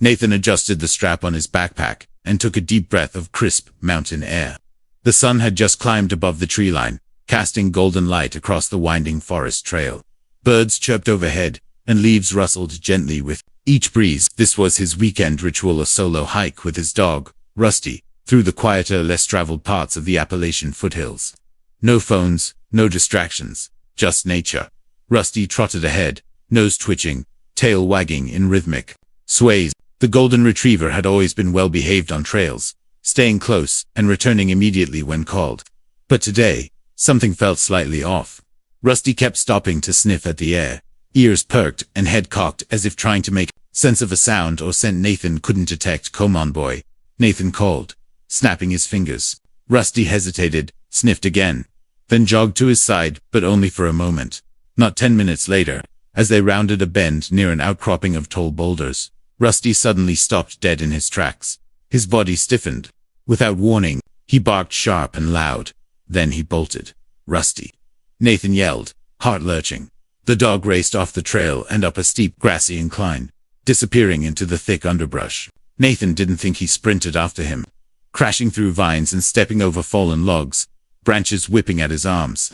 Nathan adjusted the strap on his backpack and took a deep breath of crisp mountain air. The sun had just climbed above the tree line, casting golden light across the winding forest trail. Birds chirped overhead, and leaves rustled gently with each breeze. This was his weekend ritual, a solo hike with his dog, Rusty, through the quieter, less traveled parts of the Appalachian foothills. No phones, no distractions, just nature. Rusty trotted ahead, nose twitching, tail wagging in rhythmic sways. The golden retriever had always been well behaved on trails, staying close and returning immediately when called. But today, something felt slightly off. Rusty kept stopping to sniff at the air, ears perked and head cocked as if trying to make sense of a sound or scent Nathan couldn't detect. "Come on, boy," Nathan called, snapping his fingers. Rusty hesitated, sniffed again, then jogged to his side, but only for a moment. Not 10 minutes later, as they rounded a bend near an outcropping of tall boulders, Rusty suddenly stopped dead in his tracks. His body stiffened. Without warning, he barked sharp and loud. Then he bolted. "Rusty!" Nathan yelled, heart lurching. The dog raced off the trail and up a steep, grassy incline, disappearing into the thick underbrush. Nathan didn't think he sprinted after him, crashing through vines and stepping over fallen logs, branches whipping at his arms.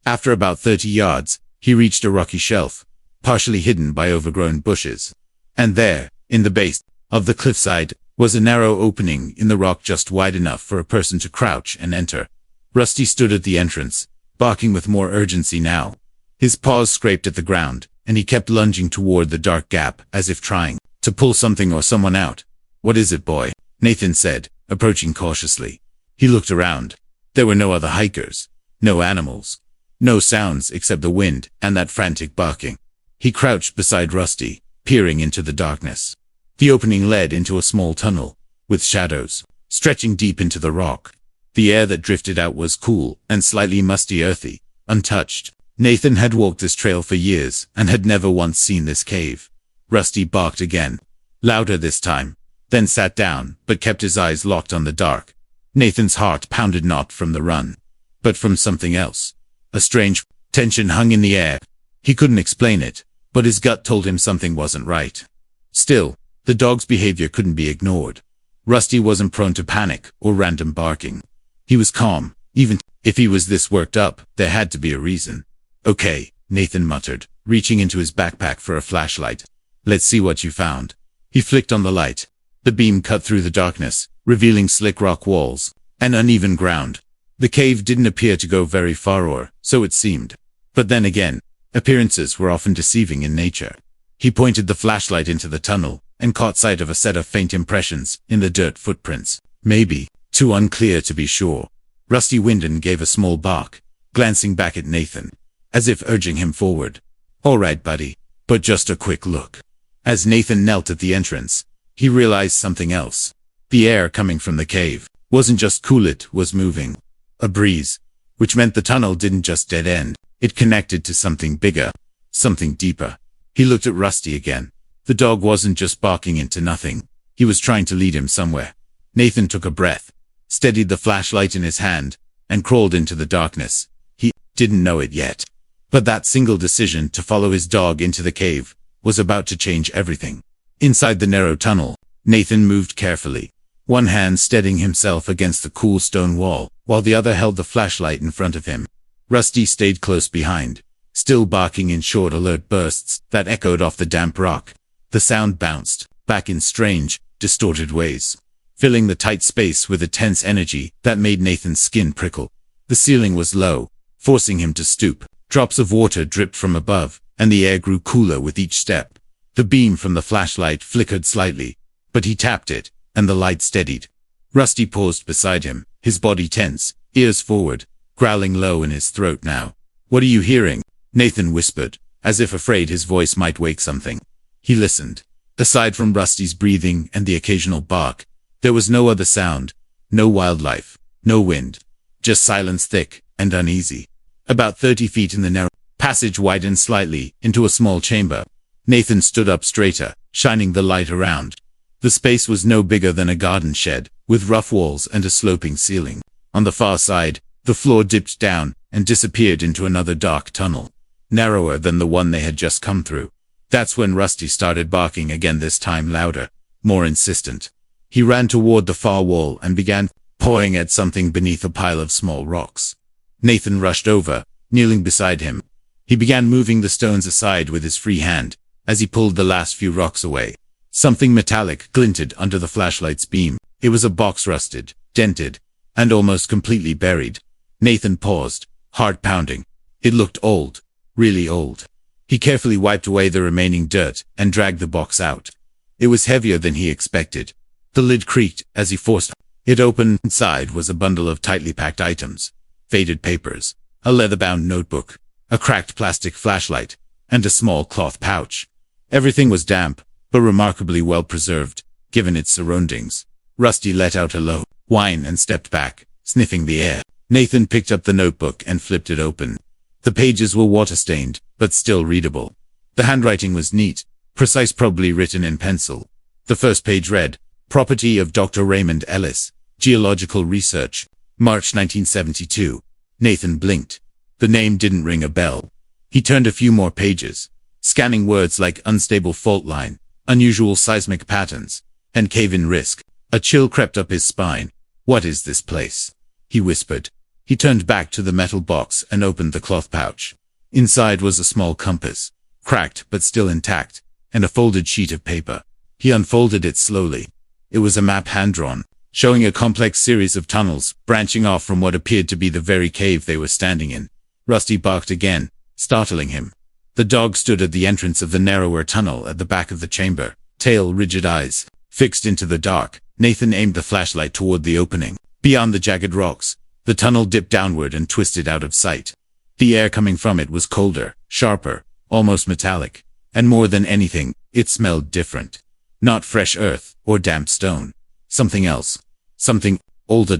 After about 30 yards, he reached a rocky shelf, partially hidden by overgrown bushes. And there, in the base of the cliffside, was a narrow opening in the rock just wide enough for a person to crouch and enter. Rusty stood at the entrance, barking with more urgency now. His paws scraped at the ground, and he kept lunging toward the dark gap as if trying to pull something or someone out. "What is it, boy?" Nathan said, approaching cautiously. He looked around. There were no other hikers, no animals, no sounds except the wind and that frantic barking. He crouched beside Rusty, peering into the darkness. The opening led into a small tunnel, with shadows stretching deep into the rock. The air that drifted out was cool and slightly musty, earthy, untouched. Nathan had walked this trail for years and had never once seen this cave. Rusty barked again, louder this time, then sat down but kept his eyes locked on the dark. Nathan's heart pounded not from the run, but from something else. A strange tension hung in the air. He couldn't explain it, but his gut told him something wasn't right. Still, the dog's behavior couldn't be ignored. Rusty wasn't prone to panic or random barking. He was calm. Even if he was this worked up, there had to be a reason. "Okay," Nathan muttered, reaching into his backpack for a flashlight. "Let's see what you found." He flicked on the light. The beam cut through the darkness, revealing slick rock walls and uneven ground. The cave didn't appear to go very far, or so it seemed. But then again, appearances were often deceiving in nature. He pointed the flashlight into the tunnel and caught sight of a set of faint impressions in the dirt, footprints. Maybe too unclear to be sure. Rusty Winden gave a small bark, glancing back at Nathan, as if urging him forward. "All right, buddy, but just a quick look." As Nathan knelt at the entrance, he realized something else. The air coming from the cave wasn't just cool, it was moving. A breeze, which meant the tunnel didn't just dead end. It connected to something bigger, something deeper. He looked at Rusty again. The dog wasn't just barking into nothing. He was trying to lead him somewhere. Nathan took a breath, steadied the flashlight in his hand, and crawled into the darkness. He didn't know it yet, but that single decision to follow his dog into the cave was about to change everything. Inside the narrow tunnel, Nathan moved carefully, one hand steadying himself against the cool stone wall, while the other held the flashlight in front of him. Rusty stayed close behind, still barking in short, alert bursts that echoed off the damp rock. The sound bounced back in strange, distorted ways, filling the tight space with a tense energy that made Nathan's skin prickle. The ceiling was low, forcing him to stoop. Drops of water dripped from above, and the air grew cooler with each step. The beam from the flashlight flickered slightly, but he tapped it, and the light steadied. Rusty paused beside him, his body tense, ears forward, growling low in his throat now. "What are you hearing?" Nathan whispered, as if afraid his voice might wake something. He listened. Aside from Rusty's breathing and the occasional bark, there was no other sound, no wildlife, no wind, just silence, thick and uneasy. About 30 feet in the narrow passage widened slightly into a small chamber. Nathan stood up straighter, shining the light around. The space was no bigger than a garden shed, with rough walls and a sloping ceiling. On the far side, the floor dipped down and disappeared into another dark tunnel, narrower than the one they had just come through. That's when Rusty started barking again, this time louder, more insistent. He ran toward the far wall and began pawing at something beneath a pile of small rocks. Nathan rushed over, kneeling beside him. He began moving the stones aside with his free hand as he pulled the last few rocks away. Something metallic glinted under the flashlight's beam. It was a box, rusted, dented, and almost completely buried. Nathan paused, heart pounding. It looked old, really old. He carefully wiped away the remaining dirt and dragged the box out. It was heavier than he expected. The lid creaked as he forced it open. Inside was a bundle of tightly packed items, faded papers, a leather-bound notebook, a cracked plastic flashlight, and a small cloth pouch. Everything was damp, but remarkably well preserved, given its surroundings. Rusty let out a low whine and stepped back, sniffing the air. Nathan picked up the notebook and flipped it open. The pages were water-stained, but still readable. The handwriting was neat, precise, probably written in pencil. The first page read, "Property of Dr. Raymond Ellis, Geological Research, March 1972. Nathan blinked. The name didn't ring a bell. He turned a few more pages, scanning words like unstable fault line, unusual seismic patterns, and cave-in risk. A chill crept up his spine. "What is this place?" he whispered. He turned back to the metal box and opened the cloth pouch. Inside was a small compass, cracked but still intact, and a folded sheet of paper. He unfolded it slowly. It was a map hand-drawn, showing a complex series of tunnels branching off from what appeared to be the very cave they were standing in. Rusty barked again, startling him. The dog stood at the entrance of the narrower tunnel at the back of the chamber, tail, rigid eyes fixed into the dark. Nathan aimed the flashlight toward the opening. Beyond the jagged rocks, the tunnel dipped downward and twisted out of sight. The air coming from it was colder, sharper, almost metallic, and more than anything, it smelled different. Not fresh earth or damp stone. Something else. Something older.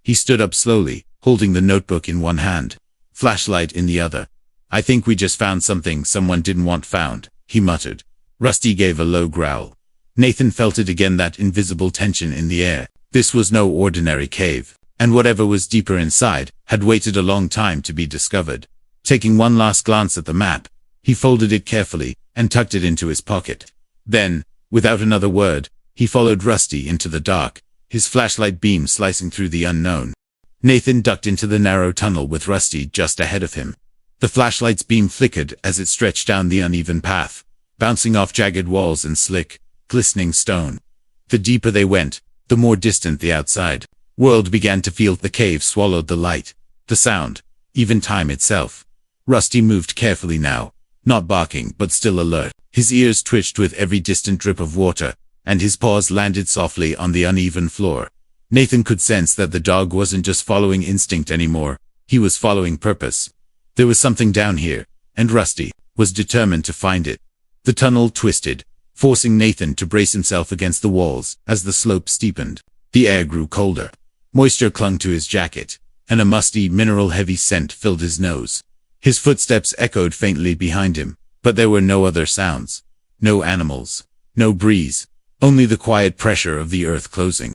He stood up slowly, holding the notebook in one hand, flashlight in the other. "I think we just found something someone didn't want found," he muttered. Rusty gave a low growl. Nathan felt it again, that invisible tension in the air. This was no ordinary cave, and whatever was deeper inside had waited a long time to be discovered. Taking one last glance at the map, he folded it carefully and tucked it into his pocket. Then, without another word, he followed Rusty into the dark, his flashlight beam slicing through the unknown. Nathan ducked into the narrow tunnel with Rusty just ahead of him. The flashlight's beam flickered as it stretched down the uneven path, bouncing off jagged walls and slick, glistening stone. The deeper they went, the more distant the outside world began to feel. The cave swallowed the light, the sound, even time itself. Rusty moved carefully now, not barking but still alert. His ears twitched with every distant drip of water, and his paws landed softly on the uneven floor. Nathan could sense that the dog wasn't just following instinct anymore, he was following purpose. There was something down here, and Rusty was determined to find it. The tunnel twisted, forcing Nathan to brace himself against the walls as the slope steepened. The air grew colder. Moisture clung to his jacket, and a musty, mineral-heavy scent filled his nose. His footsteps echoed faintly behind him, but there were no other sounds. No animals. No breeze. Only the quiet pressure of the earth closing.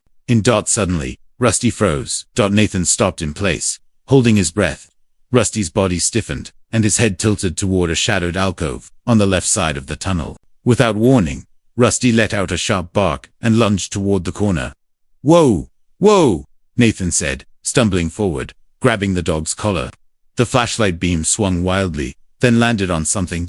Suddenly, Rusty froze. Nathan stopped in place, holding his breath. Rusty's body stiffened, and his head tilted toward a shadowed alcove on the left side of the tunnel. Without warning, Rusty let out a sharp bark and lunged toward the corner. "Whoa! Whoa!" Nathan said, stumbling forward, grabbing the dog's collar. The flashlight beam swung wildly, then landed on something.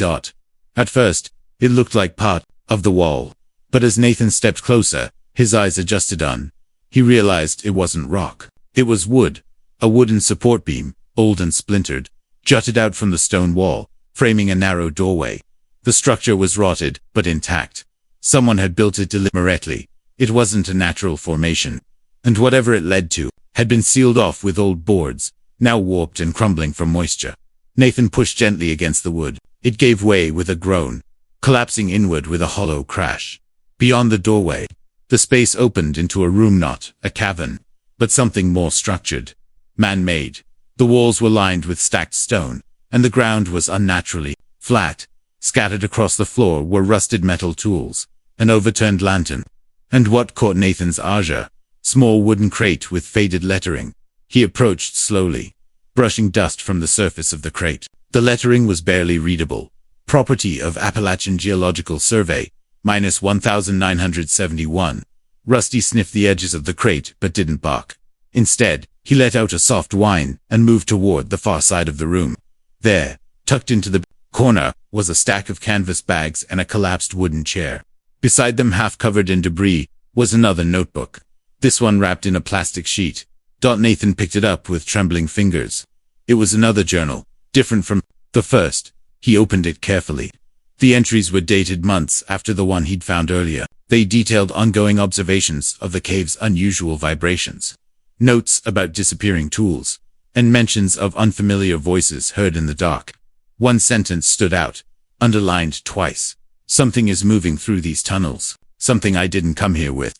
At first, it looked like part of the wall, but as Nathan stepped closer, his eyes adjusted on. He realized it wasn't rock. It was wood. A wooden support beam, old and splintered, jutted out from the stone wall, framing a narrow doorway. The structure was rotted, but intact. Someone had built it deliberately. It wasn't a natural formation. And whatever it led to had been sealed off with old boards, now warped and crumbling from moisture. Nathan pushed gently against the wood. It gave way with a groan, collapsing inward with a hollow crash. Beyond the doorway, the space opened into a room, not a cavern, but something more structured, man-made. The walls were lined with stacked stone, and the ground was unnaturally flat. Scattered across the floor were rusted metal tools, an overturned lantern, and what caught Nathan's eye, small wooden crate with faded lettering. He approached slowly, brushing dust from the surface of the crate. The lettering was barely readable. Property of Appalachian Geological Survey, minus 1971. Rusty sniffed the edges of the crate but didn't bark. Instead, he let out a soft whine and moved toward the far side of the room. There, tucked into the corner, was a stack of canvas bags and a collapsed wooden chair. Beside them, half covered in debris, was another notebook. This one wrapped in a plastic sheet. Nathan picked it up with trembling fingers. It was another journal, different from the first. He opened it carefully. The entries were dated months after the one he'd found earlier. They detailed ongoing observations of the cave's unusual vibrations, notes about disappearing tools, and mentions of unfamiliar voices heard in the dark. One sentence stood out, underlined twice. "Something is moving through these tunnels. Something I didn't come here with."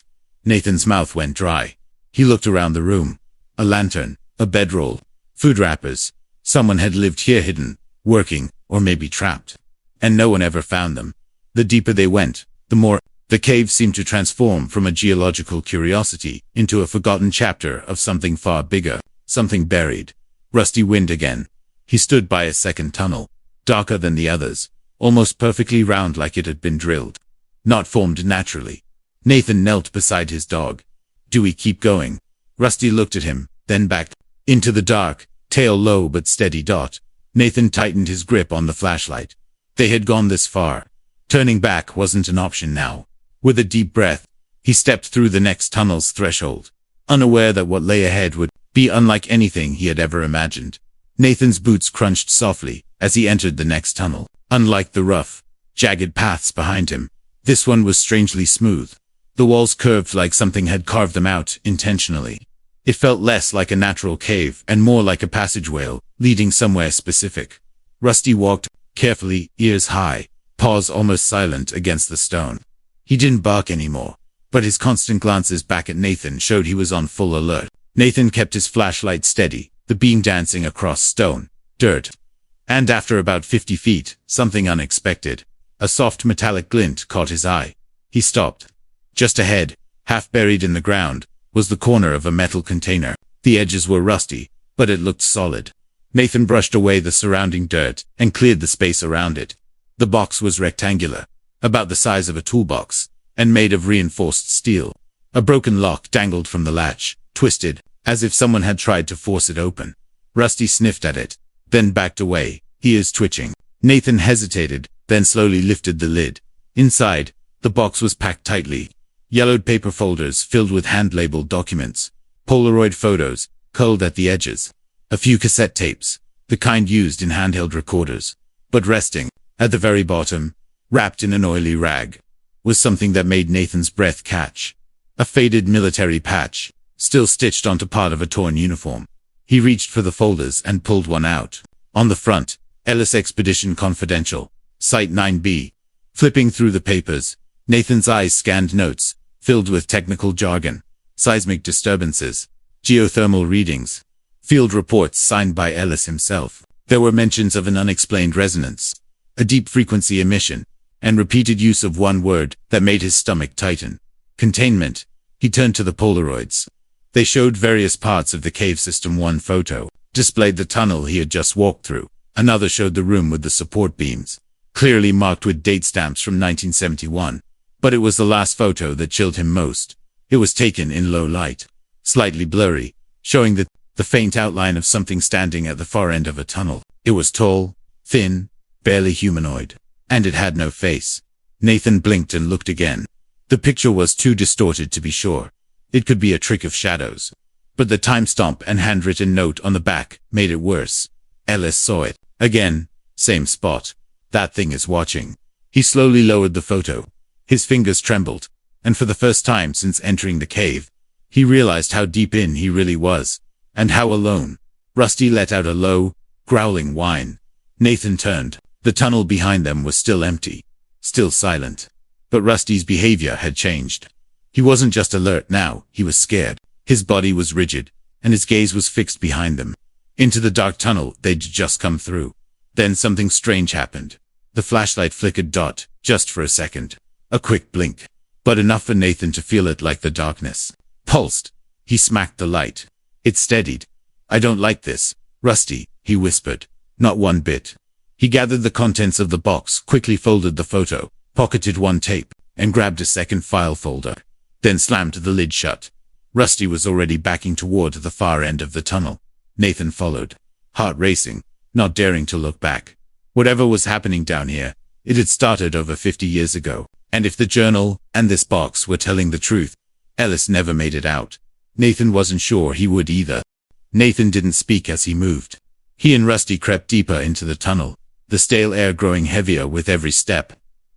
Nathan's mouth went dry. He looked around the room. A lantern, a bedroll, food wrappers. Someone had lived here hidden, working, or maybe trapped. And no one ever found them. The deeper they went, the more the cave seemed to transform from a geological curiosity into a forgotten chapter of something far bigger, something buried. Rusty wind again. He stood by a second tunnel, darker than the others, almost perfectly round like it had been drilled, not formed naturally. Nathan knelt beside his dog. "Do we keep going?" Rusty looked at him, then back into the dark, tail low but steady. Nathan tightened his grip on the flashlight. They had gone this far. Turning back wasn't an option now. With a deep breath, he stepped through the next tunnel's threshold, unaware that what lay ahead would be unlike anything he had ever imagined. Nathan's boots crunched softly as he entered the next tunnel. Unlike the rough, jagged paths behind him, this one was strangely smooth. The walls curved like something had carved them out intentionally. It felt less like a natural cave and more like a passageway leading somewhere specific. Rusty walked carefully, ears high, paws almost silent against the stone. He didn't bark anymore, but his constant glances back at Nathan showed he was on full alert. Nathan kept his flashlight steady, the beam dancing across stone, dirt. And after about 50 feet, something unexpected. A soft metallic glint caught his eye. He stopped. Just ahead, half buried in the ground, was the corner of a metal container. The edges were rusty, but it looked solid. Nathan brushed away the surrounding dirt and cleared the space around it. The box was rectangular, about the size of a toolbox, and made of reinforced steel. A broken lock dangled from the latch, twisted, as if someone had tried to force it open. Rusty sniffed at it, then backed away, ears twitching. Nathan hesitated, then slowly lifted the lid. Inside, the box was packed tightly. Yellowed paper folders filled with hand-labeled documents, Polaroid photos, curled at the edges. A few cassette tapes, the kind used in handheld recorders. But resting, at the very bottom, wrapped in an oily rag, was something that made Nathan's breath catch. A faded military patch, still stitched onto part of a torn uniform. He reached for the folders and pulled one out. On the front, Ellis Expedition Confidential, Site 9B. Flipping through the papers, Nathan's eyes scanned notes, filled with technical jargon, seismic disturbances, geothermal readings, field reports signed by Ellis himself. There were mentions of an unexplained resonance, a deep frequency emission, and repeated use of one word that made his stomach tighten. Containment. He turned to the Polaroids. They showed various parts of the cave system. One photo displayed the tunnel he had just walked through. Another showed the room with the support beams, clearly marked with date stamps from 1971. But it was the last photo that chilled him most. It was taken in low light, slightly blurry, showing the faint outline of something standing at the far end of a tunnel. It was tall, thin, barely humanoid, and it had no face. Nathan blinked and looked again. The picture was too distorted to be sure. It could be a trick of shadows. But the timestamp and handwritten note on the back made it worse. Ellis saw it. Again, same spot. That thing is watching. He slowly lowered the photo. His fingers trembled, and for the first time since entering the cave, he realized how deep in he really was, and how alone. Rusty let out a low, growling whine. Nathan turned. The tunnel behind them was still empty, still silent. But Rusty's behavior had changed. He wasn't just alert now, he was scared. His body was rigid, and his gaze was fixed behind them, into the dark tunnel they'd just come through. Then something strange happened. The flashlight flickered just for a second. A quick blink, but enough for Nathan to feel it like the darkness pulsed. He smacked the light. It steadied. "I don't like this, Rusty," he whispered. "Not one bit." He gathered the contents of the box, quickly folded the photo, pocketed one tape, and grabbed a second file folder, then slammed the lid shut. Rusty was already backing toward the far end of the tunnel. Nathan followed, heart racing, not daring to look back. Whatever was happening down here, it had started over 50 years ago, and if the journal and this box were telling the truth, Ellis never made it out. Nathan wasn't sure he would either. Nathan didn't speak as he moved. He and Rusty crept deeper into the tunnel, the stale air growing heavier with every step.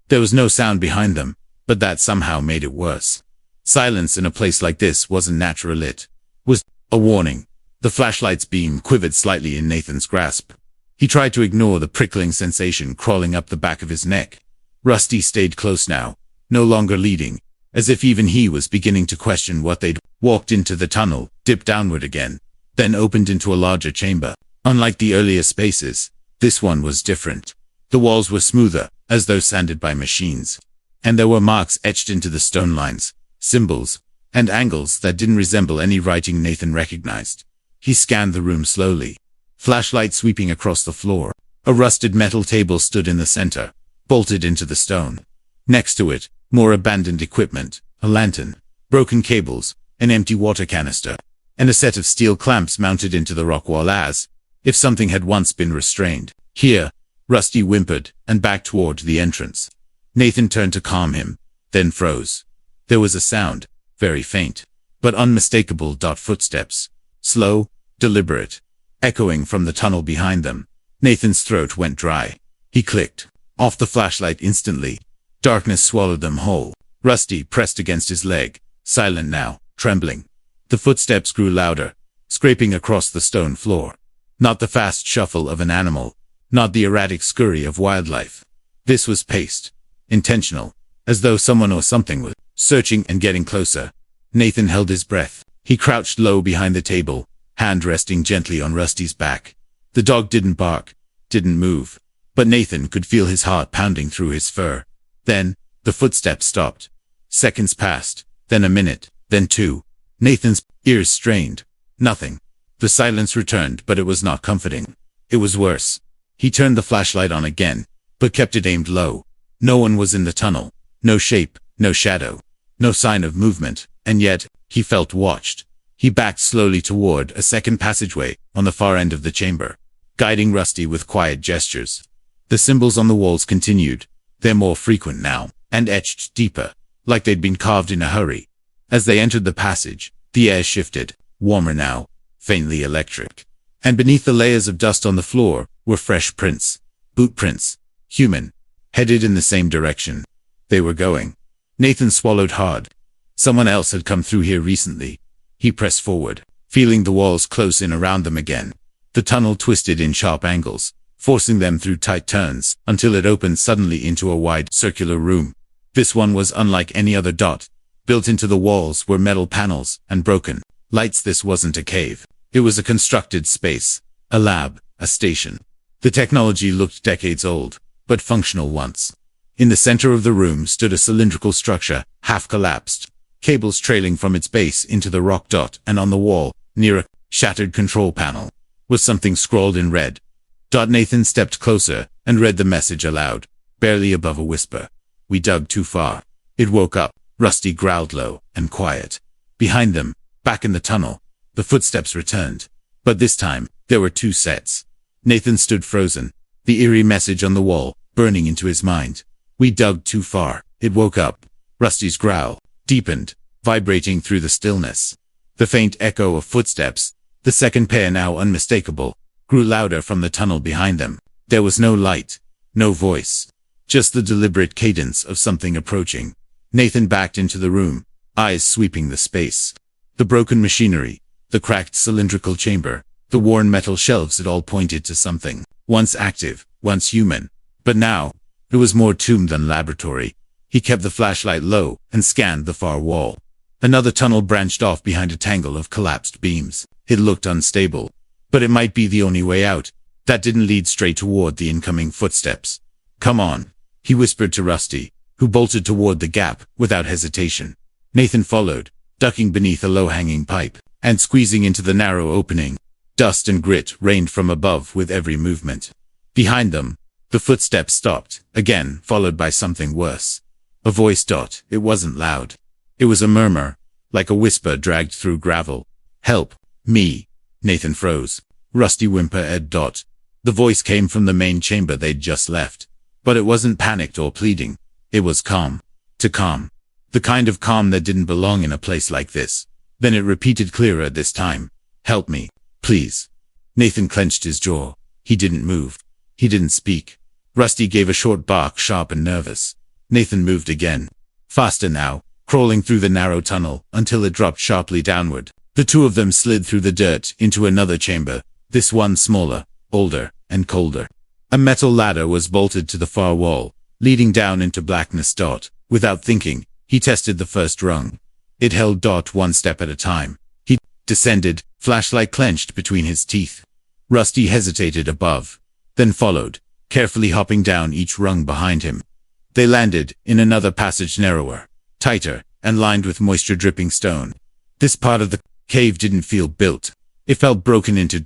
There was no sound behind them, but that somehow made it worse. Silence in a place like this wasn't natural, it was a warning. The flashlight's beam quivered slightly in Nathan's grasp. He tried to ignore the prickling sensation crawling up the back of his neck. Rusty stayed close now, no longer leading, as if even he was beginning to question what they'd walked into the tunnel, dipped downward again, then opened into a larger chamber. Unlike the earlier spaces, this one was different. The walls were smoother, as though sanded by machines, and there were marks etched into the stone lines, symbols, and angles that didn't resemble any writing Nathan recognized. He scanned the room slowly, flashlight sweeping across the floor. A rusted metal table stood in the center, bolted into the stone. Next to it, more abandoned equipment, a lantern, broken cables, an empty water canister, and a set of steel clamps mounted into the rock wall as if something had once been restrained. Here, Rusty whimpered and backed toward the entrance. Nathan turned to calm him, then froze. There was a sound, very faint, but unmistakable. Footsteps, slow, deliberate, echoing from the tunnel behind them. Nathan's throat went dry. He clicked off the flashlight instantly. Darkness swallowed them whole. Rusty pressed against his leg, silent now, trembling. The footsteps grew louder, scraping across the stone floor. Not the fast shuffle of an animal, not the erratic scurry of wildlife. This was paced, intentional, as though someone or something was searching and getting closer. Nathan held his breath. He crouched low behind the table, hand resting gently on Rusty's back. The dog didn't bark, didn't move, but Nathan could feel his heart pounding through his fur. Then, the footsteps stopped. Seconds passed, then a minute, then two. Nathan's ears strained. Nothing. The silence returned, but it was not comforting. It was worse. He turned the flashlight on again, but kept it aimed low. No one was in the tunnel. No shape, no shadow, no sign of movement, and yet, he felt watched. He backed slowly toward a second passageway on the far end of the chamber, guiding Rusty with quiet gestures. The symbols on the walls continued. They're more frequent now, and etched deeper, like they'd been carved in a hurry. As they entered the passage, the air shifted, warmer now, faintly electric. And beneath the layers of dust on the floor were fresh prints, boot prints, human, headed in the same direction. They were going. Nathan swallowed hard. Someone else had come through here recently. He pressed forward, feeling the walls close in around them again. The tunnel twisted in sharp angles, forcing them through tight turns, until it opened suddenly into a wide, circular room. This one was unlike any other. Built into the walls were metal panels and broken lights. This wasn't a cave. It was a constructed space, a lab, a station. The technology looked decades old, but functional once. In the center of the room stood a cylindrical structure, half collapsed, cables trailing from its base into the rock. And on the wall, near a shattered control panel, was something scrawled in red. Nathan stepped closer and read the message aloud, barely above a whisper. "We dug too far." It woke up. Rusty growled low and quiet. Behind them, back in the tunnel, the footsteps returned. But this time, there were two sets. Nathan stood frozen, the eerie message on the wall burning into his mind. "We dug too far." It woke up. Rusty's growl deepened, vibrating through the stillness. The faint echo of footsteps, the second pair now unmistakable, grew louder from the tunnel behind them. There was no light, no voice, just the deliberate cadence of something approaching. Nathan backed into the room, eyes sweeping the space. The broken machinery, the cracked cylindrical chamber, the worn metal shelves, it all pointed to something, once active, once human. But now, it was more tomb than laboratory. He kept the flashlight low and scanned the far wall. Another tunnel branched off behind a tangle of collapsed beams. It looked unstable, but it might be the only way out. That didn't lead straight toward the incoming footsteps. "Come on," he whispered to Rusty, who bolted toward the gap without hesitation. Nathan followed, ducking beneath a low-hanging pipe and squeezing into the narrow opening. Dust and grit rained from above with every movement. Behind them, the footsteps stopped, again followed by something worse. A voice. It wasn't loud. It was a murmur, like a whisper dragged through gravel. Help me. Nathan froze. Rusty whimpered. The voice came from the main chamber they'd just left. But it wasn't panicked or pleading. It was calm. Too calm. The kind of calm that didn't belong in a place like this. Then it repeated clearer this time. Help me, please. Nathan clenched his jaw. He didn't move. He didn't speak. Rusty gave a short bark, sharp and nervous. Nathan moved again. Faster now, crawling through the narrow tunnel until it dropped sharply downward. The two of them slid through the dirt into another chamber, this one smaller, older, and colder. A metal ladder was bolted to the far wall, leading down into blackness. Without thinking, he tested the first rung. It held. One step at a time. He descended, flashlight clenched between his teeth. Rusty hesitated above, then followed, carefully hopping down each rung behind him. They landed in another passage, narrower, tighter, and lined with moisture-dripping stone. This part of the cave didn't feel built. It felt broken into.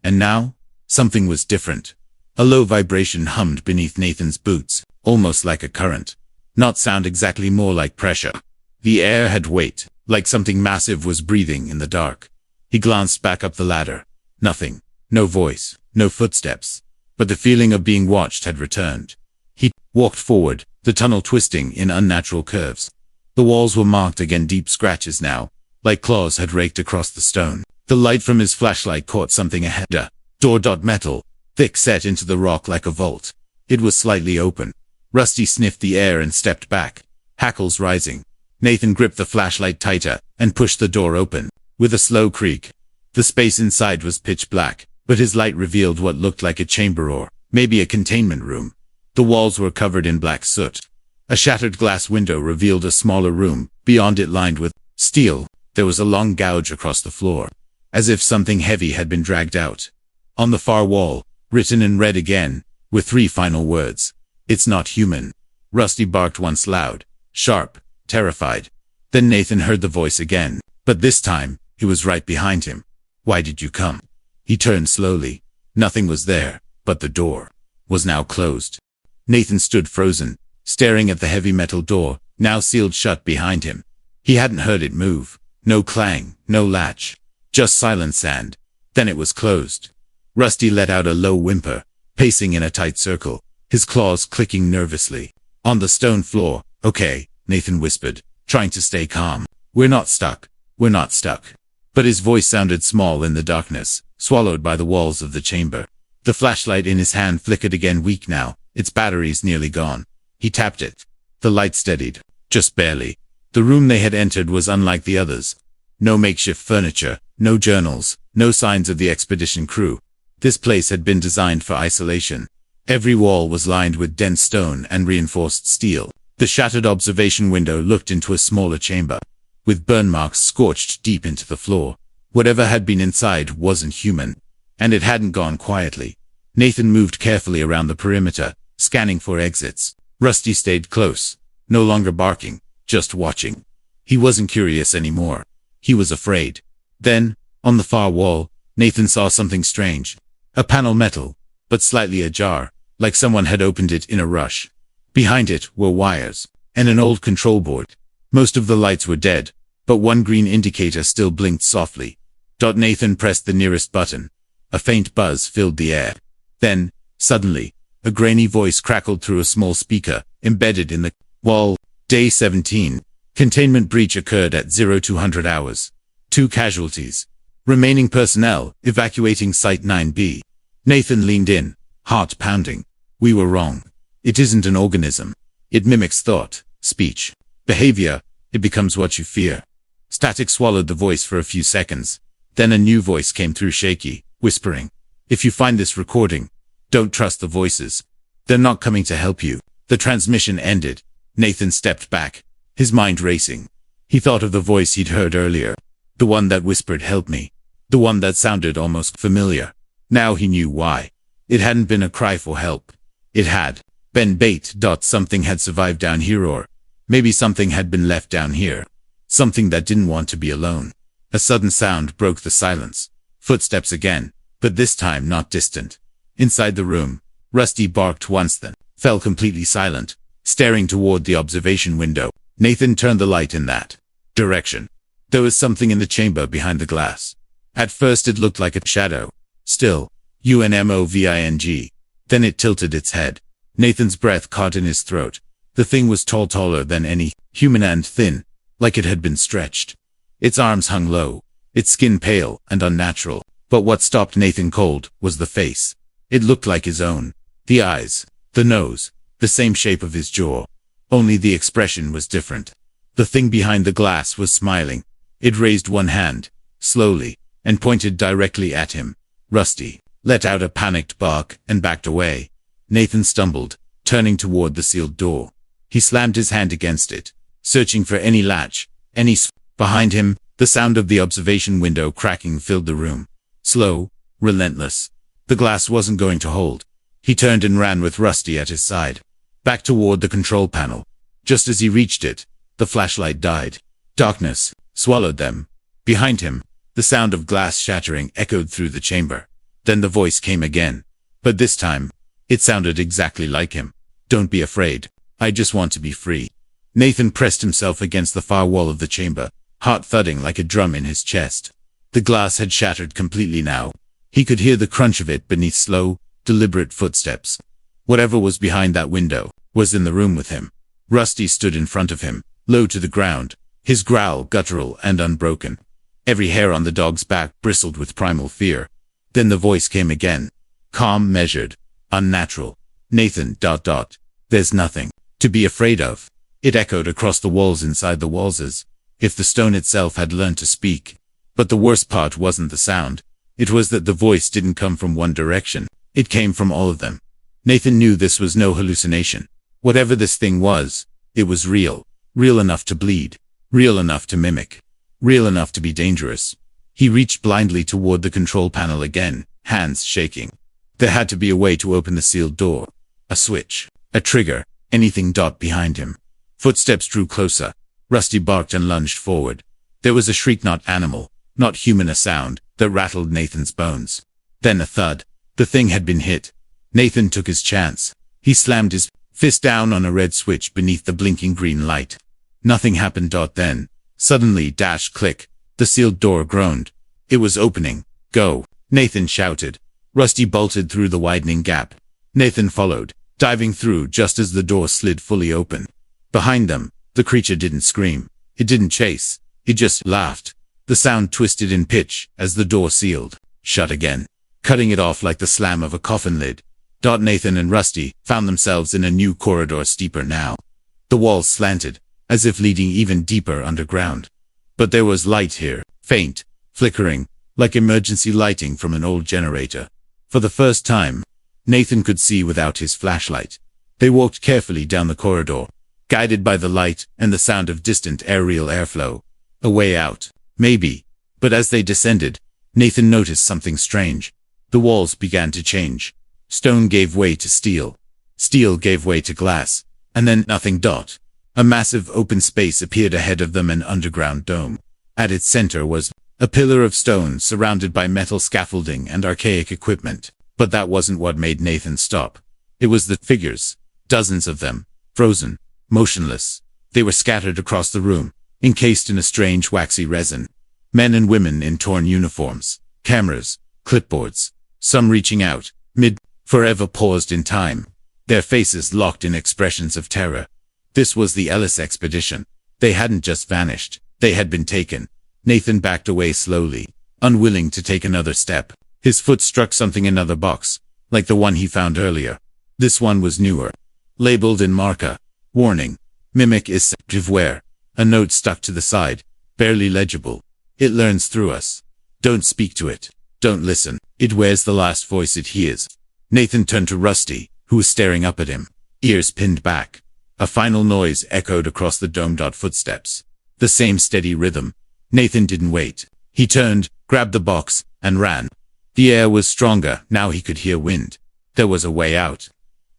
And now, something was different. A low vibration hummed beneath Nathan's boots, almost like a current. Not sound exactly, more like pressure. The air had weight, like something massive was breathing in the dark. He glanced back up the ladder. Nothing. No voice. No footsteps. But the feeling of being watched had returned. He walked forward, the tunnel twisting in unnatural curves. The walls were marked again, deep scratches now, like claws had raked across the stone. The light from his flashlight caught something ahead. A door. Metal, thick, set into the rock like a vault. It was slightly open. Rusty sniffed the air and stepped back, hackles rising. Nathan gripped the flashlight tighter and pushed the door open. With a slow creak, the space inside was pitch black, but his light revealed what looked like a chamber or maybe a containment room. The walls were covered in black soot. A shattered glass window revealed a smaller room, beyond it lined with steel. There was a long gouge across the floor, as if something heavy had been dragged out. On the far wall, written in red again, were 3 final words. It's not human. Rusty barked once, loud, sharp, terrified. Then Nathan heard the voice again, but this time, it was right behind him. Why did you come? He turned slowly. Nothing was there, but the door was now closed. Nathan stood frozen, staring at the heavy metal door, now sealed shut behind him. He hadn't heard it move. No clang, no latch. Just silence, and then it was closed. Rusty let out a low whimper, pacing in a tight circle, his claws clicking nervously. On the stone floor. Okay, Nathan whispered, trying to stay calm. We're not stuck. We're not stuck. But his voice sounded small in the darkness, swallowed by the walls of the chamber. The flashlight in his hand flickered again, weak now, its batteries nearly gone. He tapped it. The light steadied, just barely. The room they had entered was unlike the others. No makeshift furniture, no journals, no signs of the expedition crew. This place had been designed for isolation. Every wall was lined with dense stone and reinforced steel. The shattered observation window looked into a smaller chamber, with burn marks scorched deep into the floor. Whatever had been inside wasn't human, and it hadn't gone quietly. Nathan moved carefully around the perimeter, scanning for exits. Rusty stayed close, no longer barking, just watching. He wasn't curious anymore. He was afraid. Then, on the far wall, Nathan saw something strange. A panel, metal, but slightly ajar, like someone had opened it in a rush. Behind it were wires, and an old control board. Most of the lights were dead, but one green indicator still blinked softly. Nathan pressed the nearest button. A faint buzz filled the air. Then, suddenly, a grainy voice crackled through a small speaker, embedded in the wall. Day 17. Containment breach occurred at 0200 hours. 2 casualties. Remaining personnel evacuating Site 9B. Nathan leaned in, heart pounding. We were wrong. It isn't an organism. It mimics thought, speech, behavior. It becomes what you fear. Static swallowed the voice for a few seconds. Then a new voice came through, shaky, whispering. If you find this recording, don't trust the voices. They're not coming to help you. The transmission ended. Nathan stepped back, his mind racing. He thought of the voice he'd heard earlier. The one that whispered, help me. The one that sounded almost familiar. Now he knew why. It hadn't been a cry for help. It had been bait. Something had survived down here, or maybe something had been left down here. Something that didn't want to be alone. A sudden sound broke the silence. Footsteps again, but this time not distant. Inside the room, Rusty barked once, then fell completely silent. staring toward the observation window. Nathan turned the light in that direction. There was something in the chamber behind the glass. At first it looked like a shadow. Still, UNMOVING. Then it tilted its head. Nathan's breath caught in his throat. The thing was taller than any human and thin, like it had been stretched. Its arms hung low, its skin pale and unnatural. But what stopped Nathan cold was the face. It looked like his own. The eyes, the nose, the same shape of his jaw. Only the expression was different. The thing behind the glass was smiling. It raised one hand, slowly, and pointed directly at him. Rusty let out a panicked bark and backed away. Nathan stumbled, turning toward the sealed door. He slammed his hand against it, searching for any latch, Behind him, the sound of the observation window cracking filled the room. Slow, relentless. The glass wasn't going to hold. He turned and ran with Rusty at his side, back toward the control panel. Just as he reached it, the flashlight died. Darkness swallowed them. Behind him, the sound of glass shattering echoed through the chamber. Then the voice came again. But this time, it sounded exactly like him. "Don't be afraid. I just want to be free." Nathan pressed himself against the far wall of the chamber, heart thudding like a drum in his chest. The glass had shattered completely now. He could hear the crunch of it beneath slow, deliberate footsteps. Whatever was behind that window was in the room with him. Rusty stood in front of him, low to the ground, his growl guttural and unbroken. Every hair on the dog's back bristled with primal fear. Then the voice came again. Calm, measured, unnatural. "Nathan, there's nothing to be afraid of." It echoed across the walls inside the walls as if the stone itself had learned to speak. But the worst part wasn't the sound. It was that the voice didn't come from one direction. It came from all of them. Nathan knew this was no hallucination. Whatever this thing was, it was real. Real enough to bleed. Real enough to mimic. Real enough to be dangerous. He reached blindly toward the control panel again, hands shaking. There had to be a way to open the sealed door. A switch. A trigger. Anything. Behind him. Footsteps drew closer. Rusty barked and lunged forward. There was a shriek, not animal, not human, a sound that rattled Nathan's bones. Then a thud. The thing had been hit. Nathan took his chance. He slammed his fist down on a red switch beneath the blinking green light. Nothing happened. Then, suddenly, click. The sealed door groaned. It was opening. "Go!" Nathan shouted. Rusty bolted through the widening gap. Nathan followed, diving through just as the door slid fully open. Behind them, the creature didn't scream. It didn't chase. It just laughed. The sound twisted in pitch as the door sealed shut again, cutting it off like the slam of a coffin lid. Nathan and Rusty found themselves in a new corridor, steeper now. The walls slanted, as if leading even deeper underground. But there was light here, faint, flickering, like emergency lighting from an old generator. For the first time, Nathan could see without his flashlight. They walked carefully down the corridor, guided by the light and the sound of distant aerial airflow. A way out, maybe. But as they descended, Nathan noticed something strange. The walls began to change. Stone gave way to steel. Steel gave way to glass. And then nothing. A massive open space appeared ahead of them, an underground dome. At its center was a pillar of stone surrounded by metal scaffolding and archaic equipment. But that wasn't what made Nathan stop. It was the figures. Dozens of them. Frozen. Motionless. They were scattered across the room, encased in a strange waxy resin. Men and women in torn uniforms. Cameras. Clipboards. Some reaching out. Forever paused in time. Their faces locked in expressions of terror. This was the Ellis expedition. They hadn't just vanished. They had been taken. Nathan backed away slowly, unwilling to take another step. His foot struck something, another box, like the one he found earlier. This one was newer. Labeled in marker. Warning. Mimic is Jiware. A note stuck to the side, barely legible. It learns through us. Don't speak to it. Don't listen. It wears the last voice it hears. Nathan turned to Rusty, who was staring up at him, ears pinned back. A final noise echoed across the dome. Footsteps. The same steady rhythm. Nathan didn't wait. He turned, grabbed the box, and ran. The air was stronger. Now he could hear wind. There was a way out.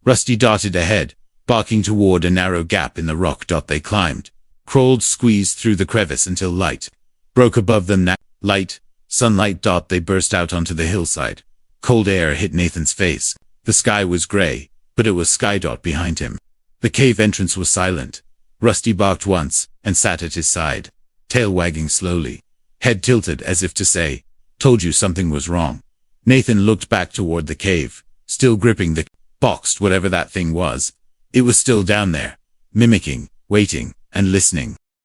Rusty darted ahead, barking toward a narrow gap in the rock. They climbed, crawled, squeezed through the crevice until light broke above them. Light, sunlight. They burst out onto the hillside. Cold air hit Nathan's face. The sky was gray, but it was sky. Behind him, The cave entrance was silent. Rusty barked once, and sat at his side, tail wagging slowly, head tilted as if to say, "Told you something was wrong." Nathan looked back toward the cave, still gripping the boxed whatever that thing was. It was still down there, mimicking, waiting, and listening.